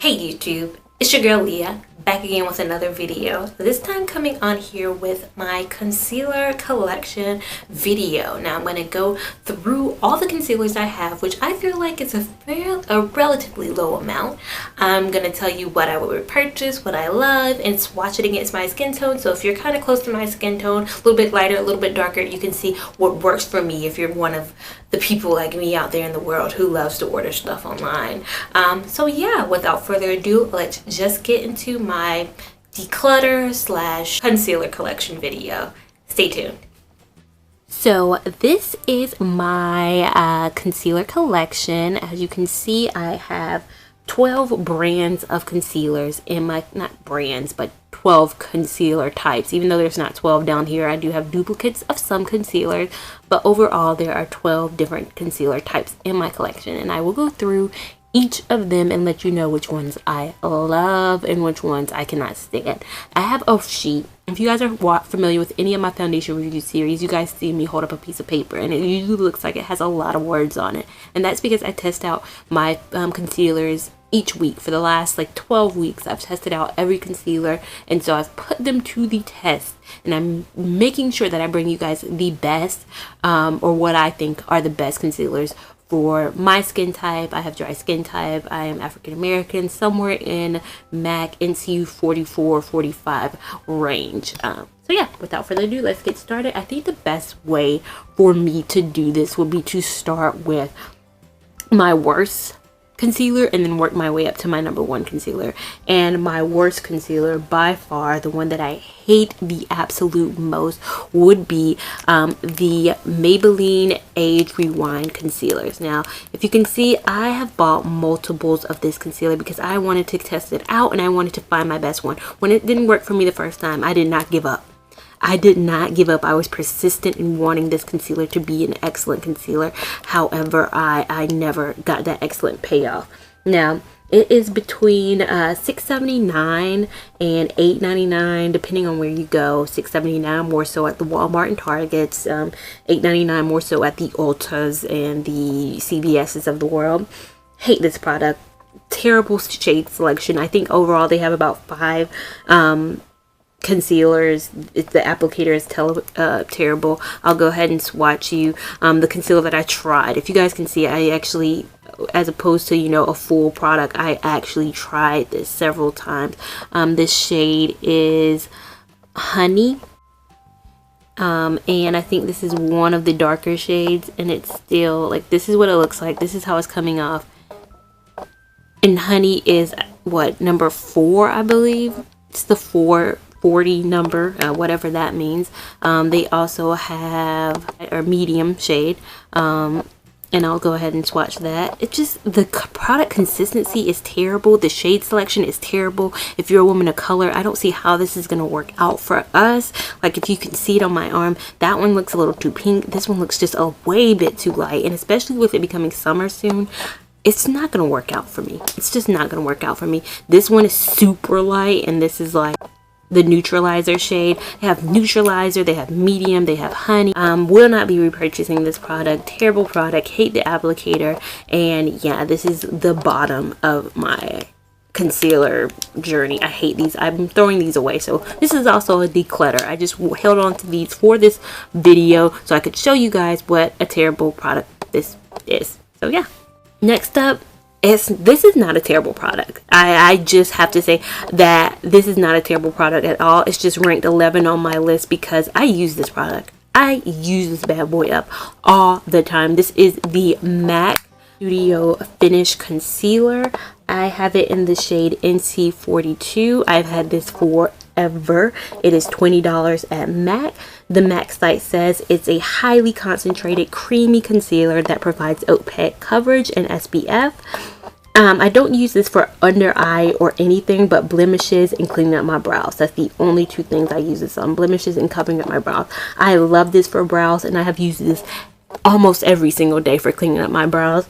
Hey YouTube, it's your girl Leah, back again with another video. This time coming on here with my concealer collection video. Now I'm going to go through all the concealers I have, which I feel like is a relatively low amount. I'm going to tell you what I would repurchase, what I love, and swatch it against my skin tone. So if you're kind of close to my skin tone, a little bit lighter, a little bit darker, you can see what works for me if you're one of the people like me out there in the world who loves to order stuff online. So yeah, without further ado, let's just get into my declutter / concealer collection video. Stay tuned. So this is my concealer collection. As you can see, I have 12 brands of concealers in my, not brands, but 12 concealer types. Even though there's not 12 down here, I do have duplicates of some concealers, but overall there are 12 different concealer types in my collection, and I will go through each of them and let you know which ones I love and which ones I cannot stand. I have a sheet. If you guys are familiar with any of my foundation review series, you guys see me hold up a piece of paper and it usually looks like it has a lot of words on it. And that's because I test out my concealers each week. For the last like 12 weeks, I've tested out every concealer, and so I've put them to the test, and I'm making sure that I bring you guys the best or what I think are the best concealers for my skin type. I have dry skin type. I am African American, somewhere in M.A.C NCU 44-45 range. So yeah, without further ado, let's get started. I think the best way for me to do this would be to start with my worst concealer and then work my way up to my number one concealer. And my worst concealer, by far the one that I hate the absolute most, would be the Maybelline Age Rewind concealers. Now if you can see, I have bought multiples of this concealer because I wanted to test it out and I wanted to find my best one. When it didn't work for me the first time, I did not give up. I did not give up. I was persistent in wanting this concealer to be an excellent concealer. However, I never got that excellent payoff. Now, it is between $6.79 and $8.99 depending on where you go. $6.79 more so at the Walmart and Targets, $8.99 more so at the Ultas and the CVS's of the world. Hate this product. Terrible shade selection. I think overall they have about 5 concealers. The applicator is terrible. I'll go ahead and swatch you the concealer that I tried. If you guys can see, I actually, as opposed to, you know, a full product, I actually tried this several times. This shade is Honey, and I think this is one of the darker shades, and it's still like, this is what it looks like. This is how it's coming off. And Honey is what, number 4, I believe. It's the 440 number, whatever that means. They also have a medium shade, and I'll go ahead and swatch that. It just, the product consistency is terrible. The shade selection is terrible. If you're a woman of color, I don't see how this is going to work out for us. Like, if you can see it on my arm, that one looks a little too pink. This one looks just a way bit too light, and especially with it becoming summer soon, it's not going to work out for me. It's just not going to work out for me. This one is super light, and this is like the neutralizer shade. They have neutralizer, they have medium, they have Honey. Will not be repurchasing this product. Terrible product. Hate the applicator. And yeah, this is the bottom of my concealer journey. I hate these. I'm throwing these away. So this is also a declutter. I just held on to these for this video so I could show you guys what a terrible product this is. So yeah. Next up, this is not a terrible product. I just have to say that this is not a terrible product at all. It's just ranked 11 on my list because I use this product. I use this bad boy up all the time. This is the M.A.C Studio Finish Concealer. I have it in the shade NC42. I've had this forever. It is $20 at M.A.C. The M.A.C site says it's a highly concentrated creamy concealer that provides opaque coverage and SPF. I don't use this for under eye or anything but blemishes and cleaning up my brows. That's the only 2 things I use this on: blemishes and covering up my brows. I love this for brows, and I have used this almost every single day for cleaning up my brows.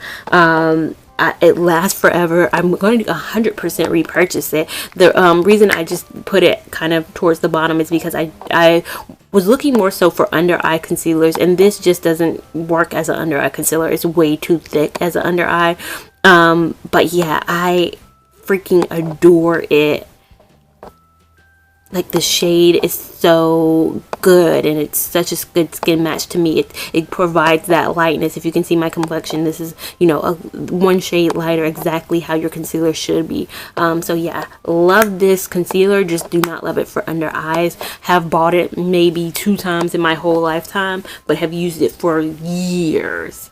It lasts forever. I'm going to 100% repurchase it. The reason I just put it kind of towards the bottom is because I was looking more so for under eye concealers, and this just doesn't work as an under eye concealer. It's way too thick as an under eye. But yeah, I freaking adore it. Like, the shade is so good, and it's such a good skin match to me. It provides that lightness. If you can see my complexion, this is, you know, one shade lighter, exactly how your concealer should be. So yeah, love this concealer. Just do not love it for under eyes. Have bought it maybe 2 times in my whole lifetime, but have used it for years.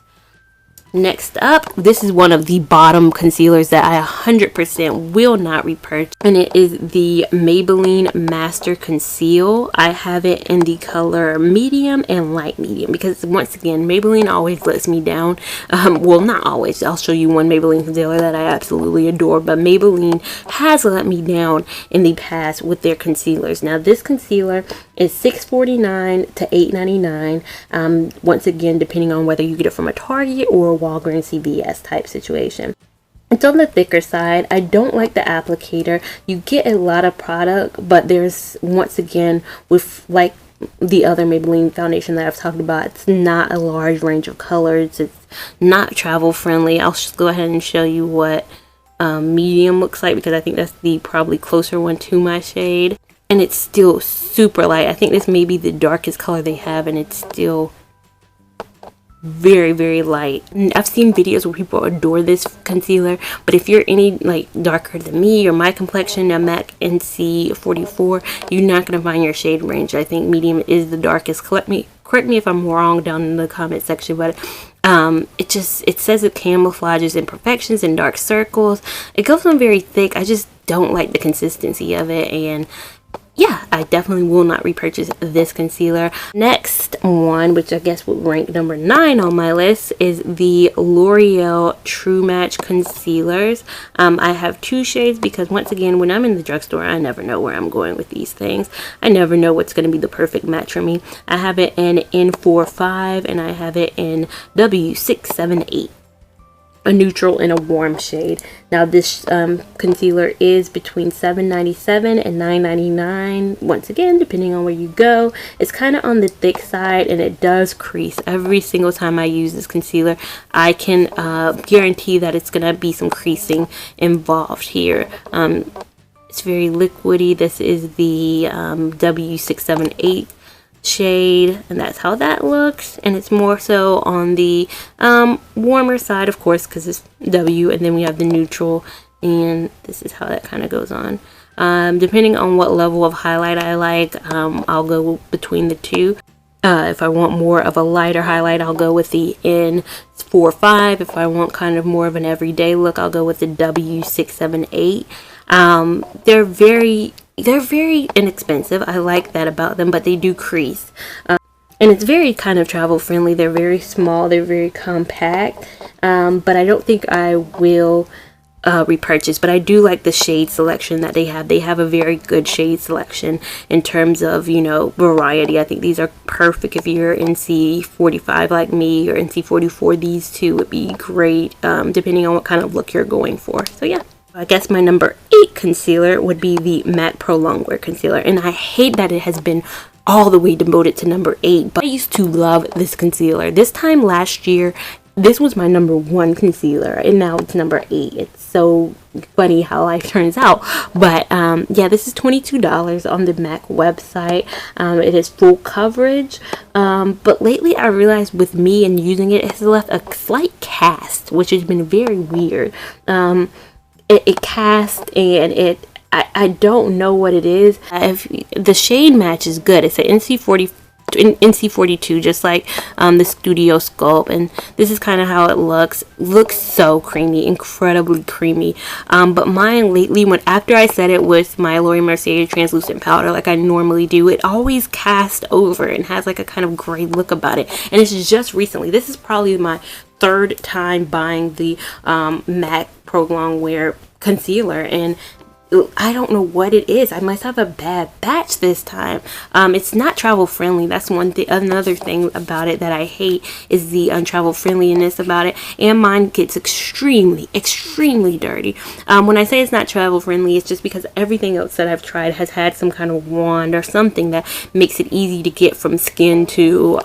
Next up, this is one of the bottom concealers that I 100% will not repurchase, and it is the Maybelline Master Conceal. I have it in the color medium and light medium because, once again, Maybelline always lets me down. Well, not always. I'll show you one Maybelline concealer that I absolutely adore, but Maybelline has let me down in the past with their concealers. Now, this concealer is $6.49 to $8.99. Once again, depending on whether you get it from a Target or a Walgreens CVS type situation. It's on the thicker side. I don't like the applicator. You get a lot of product, but there's, once again, with like the other Maybelline foundation that I've talked about, it's not a large range of colors. It's not travel friendly. I'll just go ahead and show you what medium looks like, because I think that's the probably closer one to my shade. And it's still super light. I think this may be the darkest color they have, and it's still very, very light. I've seen videos where people adore this concealer, but if you're any like darker than me or my complexion, a MAC NC44, you're not going to find your shade range. I think medium is the darkest. Correct me if I'm wrong down in the comment section, but it says it camouflages imperfections and dark circles. It goes on very thick. I just don't like the consistency of it, and yeah, I definitely will not repurchase this concealer. Next one, which I guess would rank number 9 on my list, is the L'Oreal True Match Concealers. I have 2 shades because, once again, when I'm in the drugstore, I never know where I'm going with these things. I never know what's going to be the perfect match for me. I have it in N45 and I have it in W678. A neutral and a warm shade. Now this concealer is between $7.97 and $9.99. Once again, depending on where you go. It's kind of on the thick side, and it does crease. Every single time I use this concealer, I can guarantee that it's gonna be some creasing involved here. It's very liquidy. This is the W678 shade, and that's how that looks, and it's more so on the warmer side, of course, because it's W, and then we have the neutral, and this is how that kind of goes on. Depending on what level of highlight I like, I'll go between the two. If I want more of a lighter highlight, I'll go with the N45. If I want kind of more of an everyday look, I'll go with the W678. They're very inexpensive. I like that about them, but they do crease. And it's very kind of travel friendly. They're very small. They're very compact. But I don't think I will repurchase. But I do like the shade selection that they have. They have a very good shade selection in terms of, you know, variety. I think these are perfect if you're NC45 like me, or NC44. These two would be great, depending on what kind of look you're going for. So yeah. I guess my number 8 concealer would be the MAC Pro Longwear Concealer. And I hate that it has been all the way demoted to number 8. But I used to love this concealer. This time last year, this was my number 1 concealer. And now it's number 8. It's so funny how life turns out. But yeah, this is $22 on the MAC website. It is full coverage. But lately I realized with me and using it, it has left a slight cast, which has been very weird. It casts, and I don't know what it is. If the shade match is good, it's an NC42, just like the Studio Sculpt, and this is kind of how it looks. Looks so creamy, incredibly creamy. But mine lately, after I set it with my Laura Mercier translucent powder like I normally do, it always casts over and has like a kind of gray look about it. And it's just recently, this is probably my 3rd time buying the MAC Pro Longwear concealer, and I don't know what it is. I must have a bad batch this time. It's not travel friendly. That's one thing. Another thing about it that I hate is the untravel friendliness about it. And mine gets extremely dirty. When I say it's not travel friendly, it's just because everything else that I've tried has had some kind of wand or something that makes it easy to get from skin to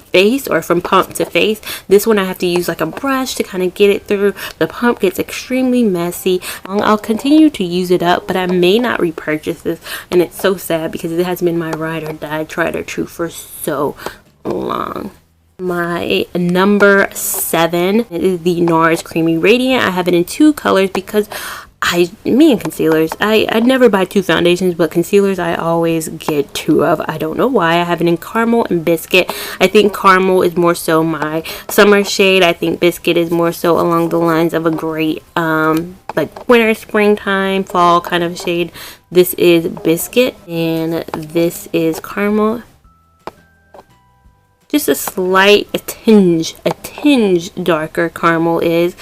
face, or from pump to face. This one I have to use like a brush to kind of get it through. The pump gets extremely messy. I'll continue to use it up, but I may not repurchase this, and it's so sad because it has been my ride or die, tried or true for so long. My number 7 is the Nars Creamy Radiant. I have it in 2 colors because me and concealers, I never buy 2 foundations, but concealers I always get 2 of. I don't know why. I have it in Caramel and Biscuit. I think Caramel is more so my summer shade. I think Biscuit is more so along the lines of a great like winter, springtime, fall kind of shade. This is Biscuit and this is Caramel. Just a tinge darker Caramel is.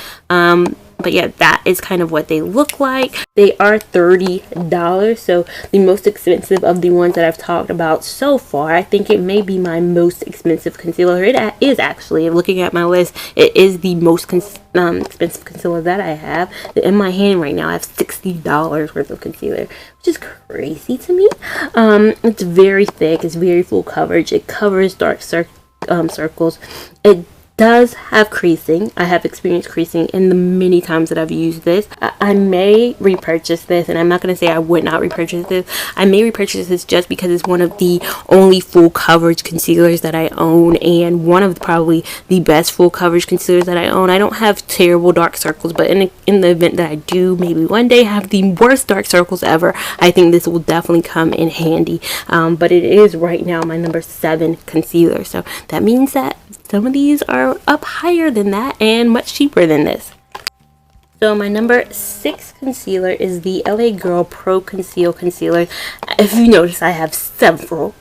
But yeah, that is kind of what they look like. They are $30, so the most expensive of the ones that I've talked about so far. I think it may be my most expensive concealer. It is actually, looking at my list, it is the most expensive concealer that I have. In my hand right now, I have $60 worth of concealer, which is crazy to me. It's very thick. It's very full coverage. It covers dark circles. It does have creasing. I have experienced creasing in the many times that I've used this. I may repurchase this, and I'm not going to say I would not repurchase this. I may repurchase this just because it's one of the only full coverage concealers that I own, and one of probably the best full coverage concealers that I own. I don't have terrible dark circles, but in the event that I do maybe one day have the worst dark circles ever, I think this will definitely come in handy. But it is right now my number 7 concealer, so that means that some of these are up higher than that and much cheaper than this. So my number 6 concealer is the LA Girl Pro Conceal Concealer. If you notice, I have several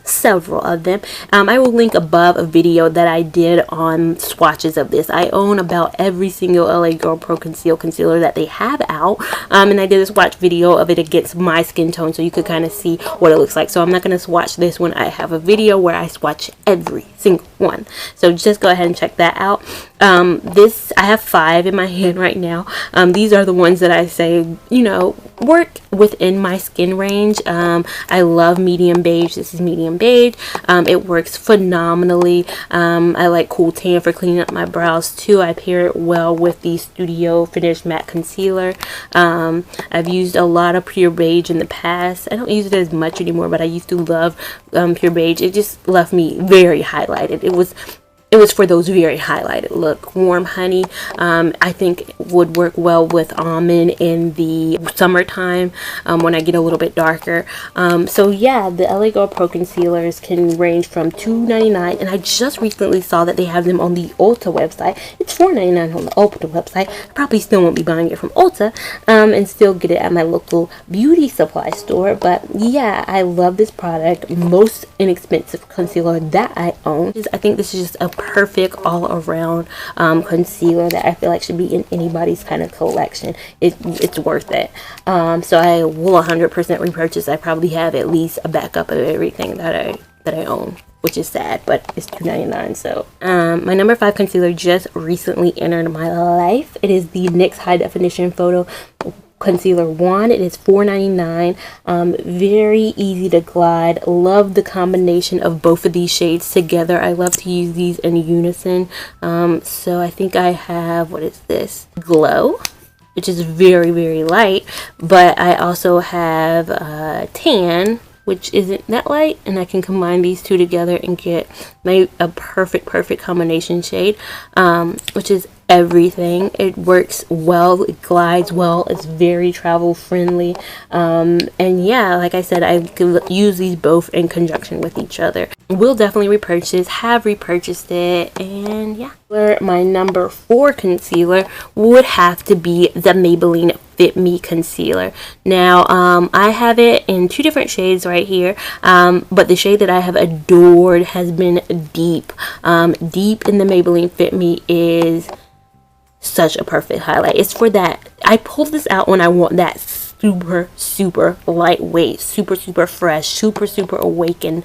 of them. I will link above a video that I did on swatches of this. I own about every single LA Girl Pro Conceal Concealer that they have out. And I did a swatch video of it against my skin tone so you could kind of see what it looks like. So I'm not going to swatch this one. I have a video where I swatch every single one. So just go ahead and check that out. I have 5 in my hand right now. These are the ones that I say, you know, work within my skin range. I love medium beige. This is medium beige. It works phenomenally. I like Cool Tan for cleaning up my brows too. I pair it well with the Studio Finish Matte Concealer. I've used a lot of Pure Beige in the past. I don't use it as much anymore, but I used to love Pure Beige. It just left me very highlighted. It was for those very highlighted look. Warm Honey, I think would work well with almond in the summertime when I get a little bit darker. So yeah, the LA Girl Pro concealers can range from $2.99, and I just recently saw that they have them on the Ulta website. It's $4.99 on the Ulta website. I probably still won't be buying it from Ulta, and still get it at my local beauty supply store. But yeah, I love this product. Most inexpensive concealer that I own. I think this is just a perfect all-around concealer that I feel like should be in anybody's kind of collection. It's worth it. So I will 100% repurchase. I probably have at least a backup of everything that I own, which is sad, but it's $2.99. So my number 5 concealer just recently entered my life. It is the NYX High Definition Photo Concealer Wand. It is $4.99. Very easy to glide. Love the combination of both of these shades together. I love to use these in unison. So I think I have, what is this? Glow, which is very light, but I also have Tan, which isn't that light, and I can combine these two together and get a perfect combination shade, which is everything. It works well, it glides well, it's very travel friendly, and yeah, like I said, I could use these both in conjunction with each other. Will definitely repurchase, have repurchased it, and yeah. My number 4 concealer would have to be the Maybelline Fit Me concealer. Now I have it in 2 different shades right here, but the shade that I have adored has been Deep. Deep in the Maybelline Fit Me is such a perfect highlight. It's for that, I pulled this out when I want that super lightweight, super fresh, super awakened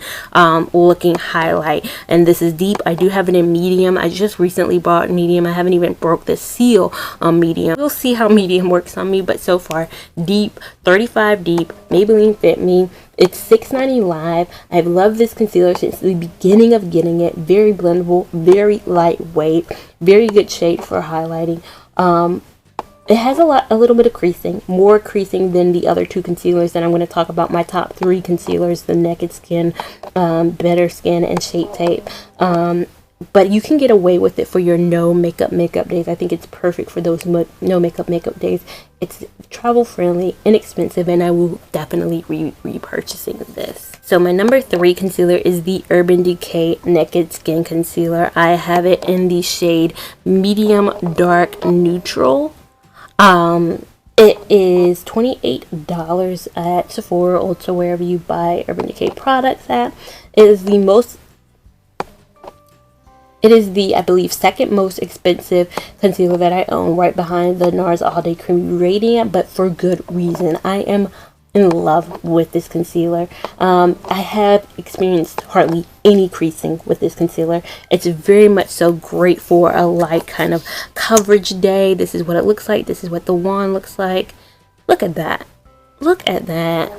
looking highlight. And this is deep. I do have it in medium. I just recently bought medium. I haven't even broke the seal on medium. We'll see how medium works on me, but so far deep, 35 deep, Maybelline Fit Me. It's $6.90 live. I've loved this concealer since the beginning of getting it. Very blendable, very lightweight, very good shade for highlighting. It has a little bit of creasing, more creasing than the other two concealers that I'm going to talk about. My top three concealers, the Naked Skin, Better Skin, and Shape Tape. But you can get away with it for your no makeup days. I think it's perfect for those no makeup days. It's travel friendly, inexpensive, and I will definitely be repurchasing this. So my number 3 concealer is the Urban Decay Naked Skin Concealer. I have it in the shade Medium Dark Neutral. It is $28 at Sephora, Ulta, wherever you buy Urban Decay products at. It is the, I believe, second most expensive concealer that I own, right behind the Nars All Day Creamy Radiant, but for good reason. I am in love with this concealer. I have experienced hardly any creasing with this concealer. It's very much so great for a light kind of coverage day. This is what it looks like. This is what the wand looks like. Look at that. Look at that.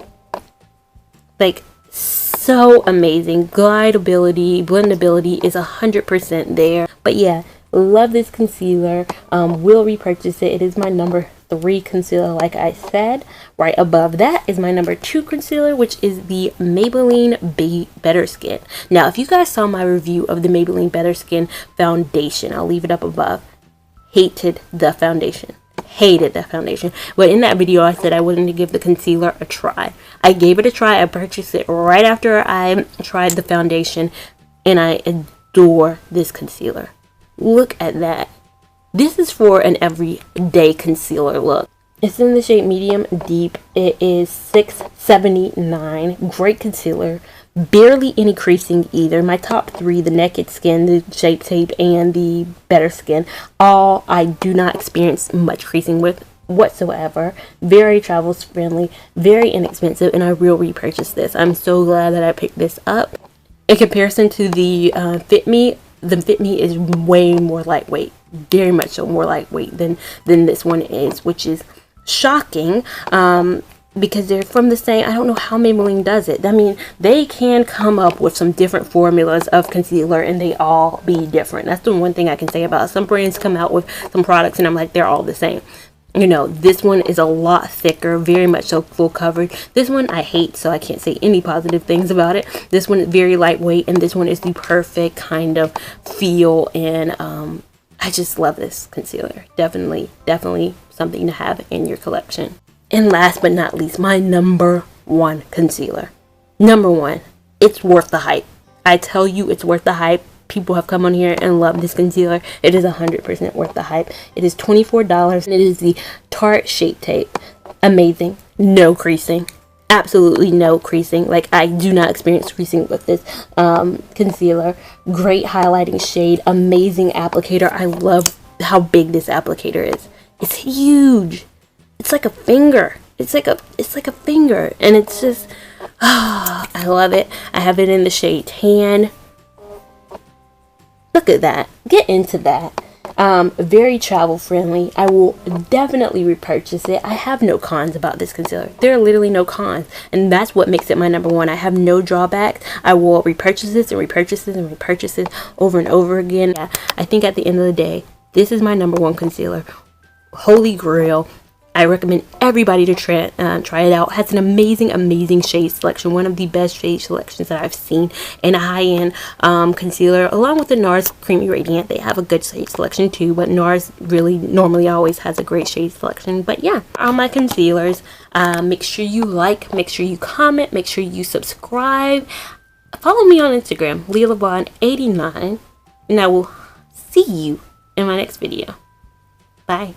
Like, so amazing. Glideability, blendability is 100% there. But yeah, love this concealer. Will repurchase it. It is my number 3 concealer, like I said. Right above that is my number 2 concealer, which is the Maybelline Better Skin. Now, if you guys saw my review of the Maybelline Better Skin foundation, I'll leave it up above. Hated the foundation. Hated the foundation. But in that video, I said I wanted to give the concealer a try. I gave it a try. I purchased it right after I tried the foundation, and I adore this concealer. Look at that. This is for an everyday concealer look. It's in the shade Medium Deep. It is $6.79. Great concealer. Barely any creasing either. My top 3, the Naked Skin, the Shape Tape, and the Better Skin, all I do not experience much creasing with whatsoever. Very travel friendly, very inexpensive, and I will repurchase this. I'm so glad that I picked this up. In comparison to the Fit Me is way more lightweight. Very much so more lightweight than this one is, which is shocking. Because they're from the same, I don't know how Maybelline does it. I mean, they can come up with some different formulas of concealer and they all be different. That's the one thing I can say about it. Some brands come out with some products and I'm like, they're all the same. You know, this one is a lot thicker, very much so full coverage. This one I hate, so I can't say any positive things about it. This one is very lightweight, and this one is the perfect kind of feel, and I just love this concealer. Definitely something to have in your collection. And last but not least, my number 1 concealer. Number 1. It's worth the hype. I tell you, it's worth the hype. People have come on here and loved this concealer. It is 100% worth the hype. It is $24, and it is the Tarte Shape Tape. Amazing. No creasing. Absolutely no creasing. Like, I do not experience creasing with this concealer. Great highlighting shade. Amazing applicator. I love how big this applicator is. It's huge. It's like a finger. It's like a finger, and it's just, I love it. I have it in the shade Tan. Look at that. Get into that. Very travel friendly. I will definitely repurchase it. I have no cons about this concealer. There are literally no cons, and that's what makes it my number 1. I have no drawbacks. I will repurchase this and repurchase this and repurchase this over and over again. Yeah, I think at the end of the day, this is my number 1 concealer. Holy grail. I recommend everybody to try it out. It has an amazing shade selection. One of the best shade selections that I've seen in a high-end concealer, along with the Nars Creamy Radiant. They have a good shade selection too, but Nars really normally always has a great shade selection. But yeah, all my concealers. Make sure you like, make sure you comment, make sure you subscribe. Follow me on Instagram, Lavon89, and I will see you in my next video. Bye.